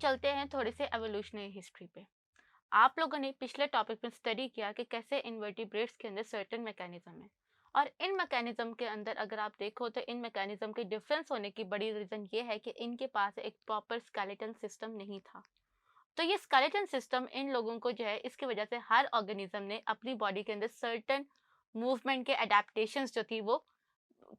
चलते हैं थोड़े से एवोल्यूशनरी हिस्ट्री पे। आप लोगों ने पिछले टॉपिक में स्टडी किया कि कैसे इनवर्टिब्रेट्स के अंदर सर्टेन मैकेनिज्म है, और इन मैकेनिज्म के अंदर अगर आप देखो तो इन मैकेनिज्म के डिफरेंस होने की बड़ी रीज़न ये है कि इनके पास एक प्रॉपर स्केलेटल सिस्टम नहीं था। तो ये स्केलेटल सिस्टम इन लोगों को जो है, इसकी वजह से हर ऑर्गेनिज्म ने अपनी बॉडी के अंदर सर्टेन मूवमेंट के अडेप्टेशंस जो थी वो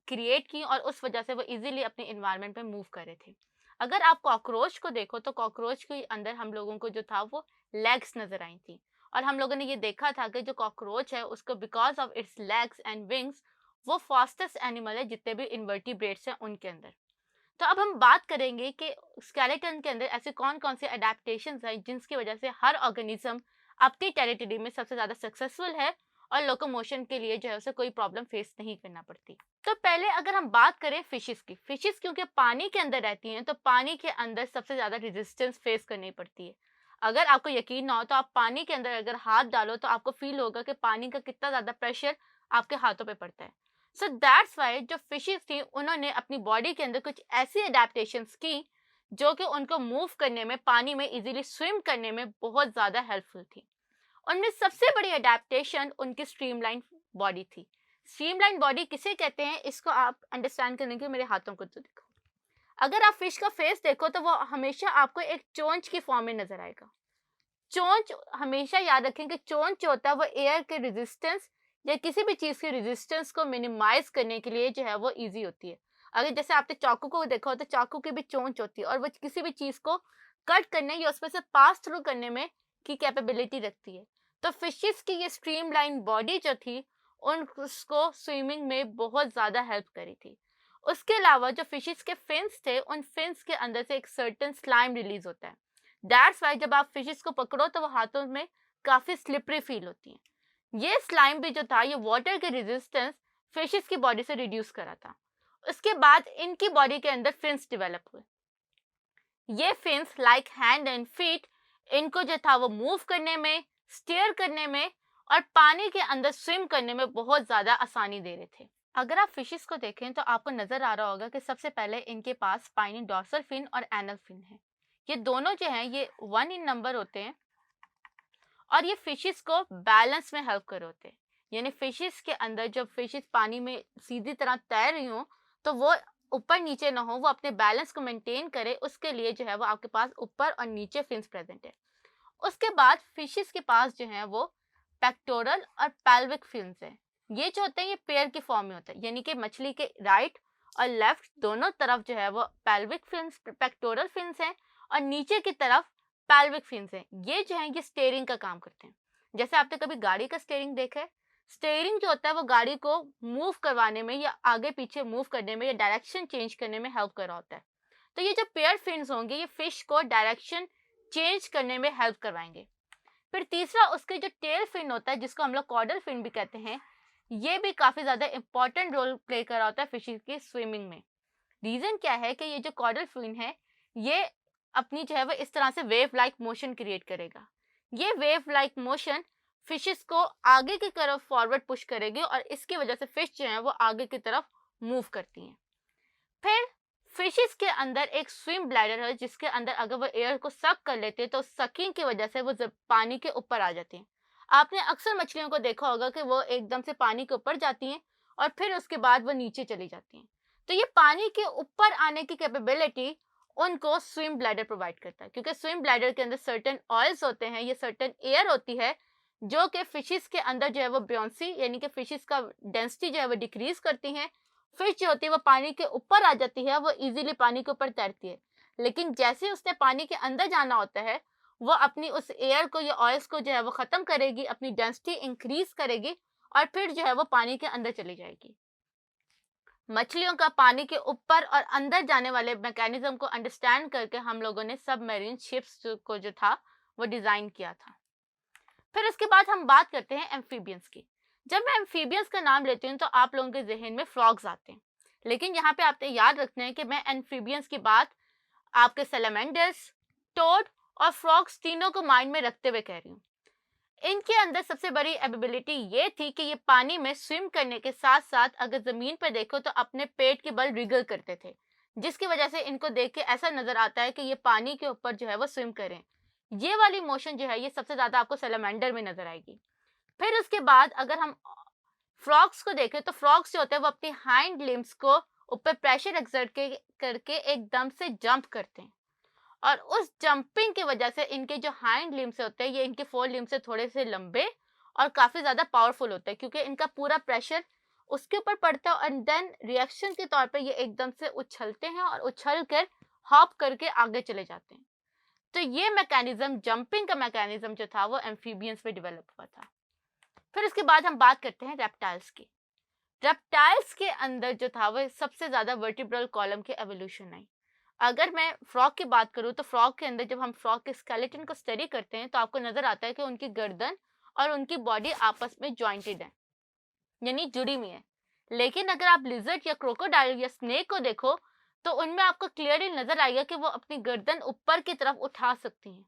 क्रिएट की, और उस वजह से वो इजीली अपने इन्वायरमेंट में मूव कर रहे थे। अगर आप कॉकरोच को देखो तो कॉकरोच के अंदर हम लोगों को जो था वो लेग्स नजर आई थी, और हम लोगों ने ये देखा था कि जो कॉकरोच है उसको because of its legs and wings वो फास्टेस्ट एनिमल है जितने भी इन्वर्टिब्रेट्स हैं उनके अंदर। तो अब हम बात करेंगे कि स्केलेटन के अंदर ऐसे कौन कौन से अडेप्टेशंस हैं जिनकी वजह से हर ऑर्गेनिज्म अपनी टेरिटरी में सबसे ज़्यादा सक्सेसफुल है, और लोकोमोशन के लिए जो है उसे कोई प्रॉब्लम फेस नहीं करना पड़ती। तो पहले अगर हम बात करें फिशेस की, फिशेस क्योंकि पानी के अंदर रहती हैं तो पानी के अंदर सबसे ज़्यादा रेजिस्टेंस फेस करनी पड़ती है। अगर आपको यकीन ना हो तो आप पानी के अंदर अगर हाथ डालो तो आपको फील होगा कि पानी का कितना ज़्यादा प्रेशर आपके हाथों पे पड़ता है। सो दैट्स वाई जो फिशेस थी उन्होंने अपनी बॉडी के अंदर कुछ ऐसी अडेप्टेशंस की जो कि उनको मूव करने में, पानी में इजीली स्विम करने में बहुत ज़्यादा हेल्पफुल थी। उनमें सबसे बड़ी अडेप्टेशन उनकी स्ट्रीमलाइन बॉडी थी। स्ट्रीमलाइन बॉडी किसे कहते हैं इसको आप अंडरस्टैंड करने के मेरे हाथों को तो देखो। अगर आप फिश का फेस देखो तो वो हमेशा आपको एक चोंच की फॉर्म में नजर आएगा। चोंच, हमेशा याद रखें कि चोंच जो होता है वो एयर के रेजिस्टेंस या किसी भी चीज़ के रेजिस्टेंस को मिनिमाइज करने के लिए जो है वो इजी होती है। अगर जैसे आपने चाकू को देखा हो तो चाकू की भी चोंच होती है, और वो किसी भी चीज़ को कट करने या उसमें से पास थ्रू करने में की कैपेबिलिटी रखती है। तो फिशेस की ये स्ट्रीमलाइन बॉडी जो थी उन उसको स्विमिंग में बहुत ज़्यादा हेल्प करी थी। उसके अलावा जो फिशेस के फिन्स थे उन फिन्स के अंदर से एक सर्टेन स्लाइम रिलीज होता है। दैट्स वाई जब आप फिशेस को पकड़ो तो वो हाथों में काफ़ी स्लिपरी फील होती हैं। ये स्लाइम भी जो था ये वाटर के रेजिस्टेंस फिशेस की बॉडी से रिड्यूस करा था। उसके बाद इनकी बॉडी के अंदर फिन्स डेवलप हुए। ये fins like hand and feet इनको जो था वो मूव करने में, स्टीयर करने में और पानी के अंदर स्विम करने में बहुत ज़्यादा आसानी दे रहे थे। अगर आप फिशेस को देखें तो आपको नज़र आ रहा होगा कि सबसे पहले इनके पास स्पाइनी डॉर्सल फिन और एनल फिन है। ये दोनों जो हैं ये 1 इन नंबर होते हैं, और ये फिशेस को बैलेंस में हेल्प कर होते हैं। यानी फिशेस के अंदर जब फिशेस पानी में सीधी तरह तैर रही हो तो वो ऊपर नीचे ना हो, वो अपने बैलेंस को मेंटेन करे, उसके लिए जो है वो आपके पास ऊपर और नीचे फिन्स प्रेजेंट है। उसके बाद फिशेस के पास जो है वो पेक्टोरल और पेल्विक फिन्स है। ये जो होते हैं ये पेयर की फॉर्म में होता है, यानी कि मछली के राइट और लेफ्ट दोनों तरफ जो है वो पेल्विक फिन्स, पेक्टोरल फिन्स हैं, और नीचे की तरफ पेल्विक फिन्स हैं। ये जो है ये स्टीयरिंग का काम करते हैं। जैसे आपने कभी गाड़ी का स्टीयरिंग देखा है, स्टीयरिंग जो होता है वो गाड़ी को मूव करवाने में या आगे पीछे मूव करने में या डायरेक्शन चेंज करने में हेल्प कर रहा होता है। तो ये जो पेयर फिन्स होंगे ये फिश को डायरेक्शन चेंज करने में हेल्प करवाएंगे। फिर तीसरा उसके जो टेल फिन होता है जिसको हम लोग कॉर्डल फिन भी कहते हैं, ये भी काफ़ी ज़्यादा इंपॉर्टेंट रोल प्ले कर रहा होता है फिशेस की स्विमिंग में। रीज़न क्या है कि ये जो कॉर्डल फिन है ये अपनी जो है वो इस तरह से वेव लाइक मोशन क्रिएट करेगा। ये वेव लाइक मोशन फिशेस को आगे की तरफ फॉरवर्ड पुश करेगी, और इसकी वजह से फिश जो है वो आगे की तरफ मूव करती हैं। फिर फिशेस के अंदर एक स्विम ब्लैडर है जिसके अंदर अगर वो एयर को सक कर लेते हैं तो सकिंग की वजह से वो पानी के ऊपर आ जाती हैं। आपने अक्सर मछलियों को देखा होगा कि वो एकदम से पानी के ऊपर जाती हैं और फिर उसके बाद वो नीचे चली जाती हैं। तो ये पानी के ऊपर आने की कैपेबिलिटी उनको स्विम ब्लैडर प्रोवाइड करता है, क्योंकि स्विम ब्लैडर के अंदर सर्टेन ऑयल्स होते हैं, ये सर्टेन एयर होती है जो कि फिशेस के अंदर जो है वो ब्योंसी यानी कि फिशेस का डेंसिटी जो है वो डिक्रीज करती हैं। फिश जो होती है वो पानी के ऊपर आ जाती है, वो इजीली पानी के ऊपर तैरती है। लेकिन जैसे उसने पानी के अंदर जाना होता है वो अपनी उस एयर को या ऑयल्स को जो है वो ख़त्म करेगी, अपनी डेंसिटी इंक्रीज करेगी, और फिर जो है वो पानी के अंदर चली जाएगी। मछलियों का पानी के ऊपर और अंदर जाने वाले मैकेनिज्म को अंडरस्टैंड करके हम लोगों ने सबमरीन शिप्स को जो था वो डिज़ाइन किया था। फिर उसके बाद हम बात करते हैं एम्फीबियंस की। जब मैं एम्फीबियंस का नाम लेती हूँ तो आप लोगों के जहन में फ्रॉग्स आते हैं, लेकिन यहाँ पे आपने याद रखना है कि मैं एम्फीबियंस की बात आपके सैलमेंडर्स, टोड और फ्रॉग्स तीनों को माइंड में रखते हुए कह रही हूँ। इनके अंदर सबसे बड़ी एबिलिटी ये थी कि ये पानी में स्विम करने के साथ साथ अगर ज़मीन पर देखो तो अपने पेट के बल रिगल करते थे, जिसकी वजह से इनको देख के ऐसा नजर आता है कि ये पानी के ऊपर जो है वो स्विम करें। ये वाली मोशन जो है ये सबसे ज्यादा आपको सैलमेंडर में नजर आएगी। फिर उसके बाद अगर हम फ्रॉग्स को देखें तो फ्रॉग्स जो होते हैं वो अपनी हाइंड लिम्स को ऊपर प्रेशर एक्सर्ट करके एकदम से जंप करते हैं, और उस जंपिंग की वजह से इनके जो हाइंड लिम्स होते हैं ये इनके फोर लिम्स से थोड़े से लंबे और काफी ज्यादा पावरफुल होते हैं, क्योंकि इनका पूरा प्रेशर उसके ऊपर पड़ता है, और देन रिएक्शन के तौर पे ये एकदम से उछलते हैं और उछल कर हॉप करके आगे चले जाते हैं। तो ये मैकेनिज्म, जंपिंग का मैकेनिज्म जो था वो एम्फीबियंस में डेवलप हुआ था। फिर उसके बाद हम बात करते हैं रेप्टाइल्स की। रेप्टाइल्स के अंदर जो था वो सबसे ज्यादा वर्टिब्रल कॉलम की एवोल्यूशन आई। अगर मैं फ्रॉग की बात करूं तो फ्रॉग के अंदर जब हम फ्रॉग के स्केलेटन को स्टडी करते हैं तो आपको नजर आता है कि उनकी गर्दन और उनकी बॉडी आपस में ज्वाइंटेड है, यानी जुड़ी हुई है। लेकिन अगर आप लिजर्ड या क्रोकोडाइल या स्नेक को देखो तो उनमें आपको क्लियरली नजर आएगा कि वो अपनी गर्दन ऊपर की तरफ उठा सकती हैं।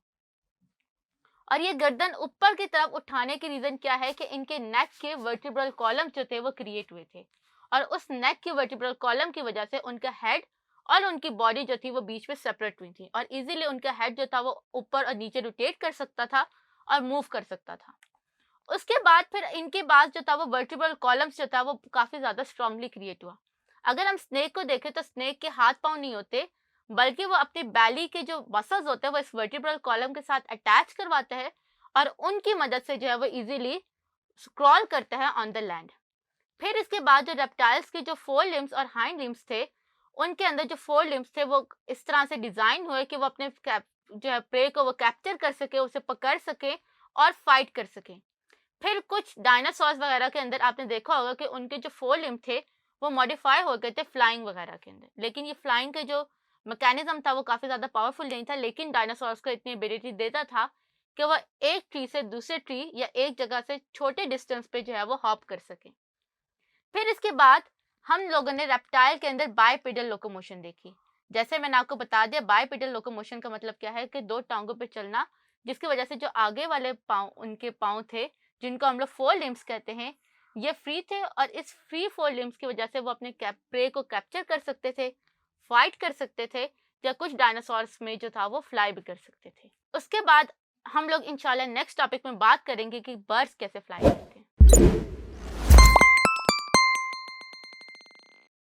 और ये गर्दन ऊपर की तरफ उठाने की रीजन क्या है कि इनके नेक के वर्टिब्रल कॉलम जो थे वो क्रिएट हुए थे, और उस नेक के वर्टिब्रल कॉलम की वजह से उनका हेड और उनकी बॉडी जो थी वो बीच में सेपरेट हुई थी, और इजीली उनका हेड जो था वो ऊपर और नीचे रोटेट कर सकता था और मूव कर सकता था। उसके बाद फिर इनके बाद जो था वो वर्टिब्रल कॉलम्स जो था वो काफी ज्यादा स्ट्रांगली क्रिएट हुआ। अगर हम स्नेक को देखें तो स्नेक के हाथ पांव नहीं होते, बल्कि वो अपनी बैली के जो मसल्स होते हैं वो इस वर्टिब्रल कॉलम के साथ अटैच करवाते हैं, और उनकी मदद से जो है वो इजीली स्क्रॉल करते हैं ऑन द लैंड। फिर इसके बाद जो रेप्टाइल्स के जो फोर लिम्स और हाइंड लिम्स थे, उनके अंदर जो फोर लिम्स थे वो इस तरह से डिजाइन हुए कि वो अपने जो है प्रे को वो कैप्चर कर सके, उसे पकड़ सके और फाइट कर सके। फिर कुछ डायनासोर्स वगैरह के अंदर आपने देखा होगा कि उनके जो फोर लिम्ब थे वो मॉडिफाई हो गए थे फ्लाइंग वगैरह के अंदर, लेकिन ये फ्लाइंग का जो मैकेनिज्म था वो काफी ज्यादा पावरफुल नहीं था, लेकिन डायनासोर्स को इतनी एबिलिटी देता था कि वह एक ट्री से दूसरे ट्री या एक जगह से छोटे डिस्टेंस पे जो है वो हॉप कर सके। फिर इसके बाद हम लोगों ने रेप्टाइल के अंदर बाइपेडल लोकोमोशन देखी। जैसे मैंने आपको बता दिया, बाइपेडल लोकोमोशन का मतलब क्या है कि दो टांगों पे चलना, जिसकी वजह से जो आगे वाले पाँव, उनके पाँव थे जिनको हम लोग फोर लिम्स कहते हैं, ये फ्री थे, और इस फ्री फोर लिम्स की वजह से वो अपने प्रे को कैप्चर कर सकते थे, फाइट कर सकते थे, या कुछ डायनासोर्स में जो था वो फ्लाई भी कर सकते थे। उसके बाद हम लोग इंशाल्लाह नेक्स्ट टॉपिक में बात करेंगे कि बर्ड्स कैसे फ्लाई करते हैं।